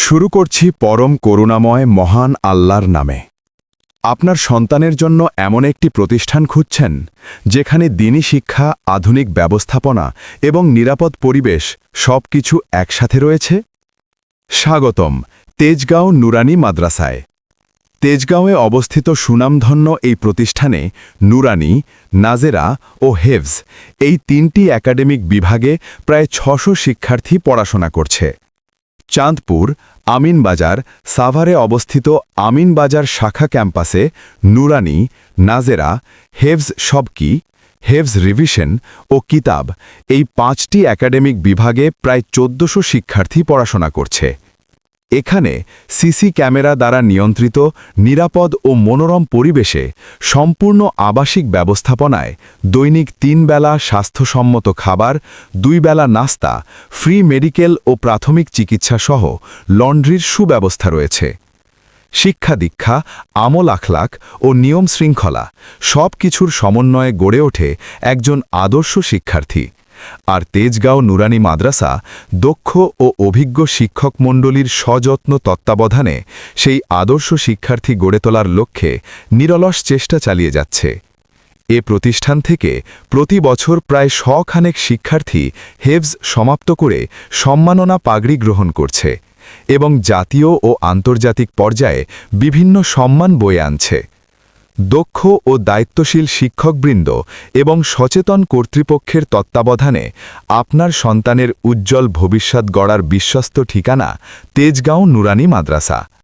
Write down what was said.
শুরু করছি পরম করুণাময় মহান আল্লাহর নামে। আপনার সন্তানের জন্য এমন একটি প্রতিষ্ঠান খুঁজছেন যেখানে দ্বীনি শিক্ষা, আধুনিক ব্যবস্থাপনা এবং নিরাপদ পরিবেশ সবকিছু একসাথে রয়েছে। স্বাগতম তেজগাঁও নুরানি মাদ্রাসায়। তেজগাঁওয়ে অবস্থিত সুনামধন্য এই প্রতিষ্ঠানে নুরানি, নাজেরা ও হেফজ এই তিনটি একাডেমিক বিভাগে প্রায় ৬০০ শিক্ষার্থী পড়াশোনা করছে। চাঁদপুর, আমিনবাজার, সাভারে অবস্থিত আমিনবাজার শাখা ক্যাম্পাসে নুরানি, নাজেরা, হেফজ সবকি, হেফজ রিভিশন ও কিতাব এই ৫টি একাডেমিক বিভাগে প্রায় ১৪০০ শিক্ষার্থী পড়াশোনা করছে। এখানে সিসি ক্যামেরা দ্বারা নিয়ন্ত্রিত নিরাপদ ও মনোরম পরিবেশে সম্পূর্ণ আবাসিক ব্যবস্থাপনায় দৈনিক ৩ বেলা স্বাস্থ্যসম্মত খাবার, ২ বেলা নাস্তা, ফ্রি মেডিকেল ও প্রাথমিক চিকিৎসা সহ লন্ড্রির সুব্যবস্থা রয়েছে। শিক্ষা দীক্ষা, আমল আখলাক ও নিয়ম শৃঙ্খলা সব কিছুর সমন্বয়ে গড়ে ওঠে একজন আদর্শ শিক্ষার্থী। আর তেজগাঁও নুরানি মাদ্রাসা দক্ষ ও অভিজ্ঞ শিক্ষক মণ্ডলীর সযত্ন তত্ত্বাবধানে সেই আদর্শ শিক্ষার্থী গড়ে তোলার লক্ষ্যে নিরলস চেষ্টা চালিয়ে যাচ্ছে। এ প্রতিষ্ঠান থেকে প্রতি বছর প্রায় ১০০ খানেক শিক্ষার্থী হেফজ সমাপ্ত করে সম্মাননা পাগড়ি গ্রহণ করছে এবং জাতীয় ও আন্তর্জাতিক পর্যায়ে বিভিন্ন সম্মান বয়ে আনছে। দক্ষ ও দায়িত্বশীল শিক্ষকবৃন্দ এবং সচেতন কর্তৃপক্ষের তত্ত্বাবধানে আপনার সন্তানের উজ্জ্বল ভবিষ্যৎ গড়ার বিশ্বস্ত ঠিকানা তেজগাঁও নুরানি মাদ্রাসা।